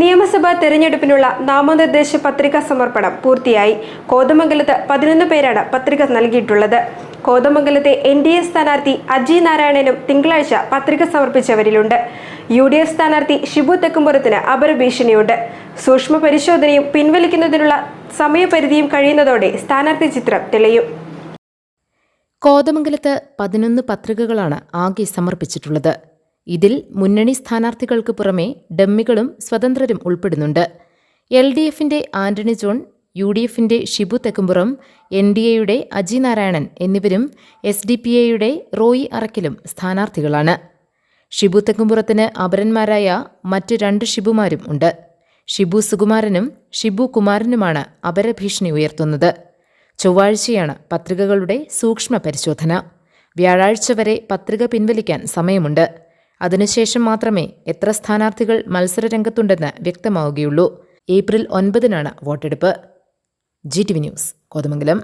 നിയമസഭാ തെരഞ്ഞെടുപ്പിനുള്ള നാമനിർദ്ദേശ പത്രിക സമർപ്പണം പൂർത്തിയായി. കോതമംഗലത്ത് 11 പേരാണ് പത്രിക നൽകിയിട്ടുള്ളത്. കോതമംഗലത്തെ NDA സ്ഥാനാർത്ഥി അജി നാരായണനും തിങ്കളാഴ്ച പത്രിക സമർപ്പിച്ചവരിലുണ്ട്. UDF സ്ഥാനാർത്ഥി ഷിബു തെക്കുംപുറത്തിന് അപരഭീഷണിയുണ്ട്. സൂക്ഷ്മ പരിശോധനയും പിൻവലിക്കുന്നതിനുള്ള സമയപരിധിയും കഴിയുന്നതോടെ സ്ഥാനാർത്ഥി ചിത്രം തെളിയും. കോതമംഗലത്ത് 11 പത്രികകളാണ് ആകെ സമർപ്പിച്ചിട്ടുള്ളത്. ഇതിൽ മുന്നണി സ്ഥാനാർത്ഥികൾക്ക് പുറമെ ഡമ്മികളും സ്വതന്ത്രരും ഉൾപ്പെടുന്നുണ്ട്. LDFന്റെ ആന്റണി ജോൺ, UDFന്റെ ഷിബു തെക്കുംപുറം, NDAയുടെ അജി നാരായണൻ എന്നിവരും SDPAയുടെ റോയി അറക്കലും സ്ഥാനാർത്ഥികളാണ്. ഷിബു തെക്കുംപുറത്തിന് അപരന്മാരായ മറ്റ് 2 ഷിബുമാരും ഉണ്ട്. ഷിബു സുകുമാരനും ഷിബു കുമാരനുമാണ് അപരഭീഷണി ഉയർത്തുന്നത്. ചൊവ്വാഴ്ചയാണ് പത്രികകളുടെ സൂക്ഷ്മ പരിശോധന. വ്യാഴാഴ്ച വരെ പത്രിക പിൻവലിക്കാൻ സമയമുണ്ട്. അതിനുശേഷം മാത്രമേ എത്ര സ്ഥാനാർത്ഥികൾ മത്സരരംഗത്തുണ്ടെന്ന് വ്യക്തമാവുകയുള്ളൂ. ഏപ്രിൽ 9 വോട്ടെടുപ്പ്. GTV news, Kothamangalam.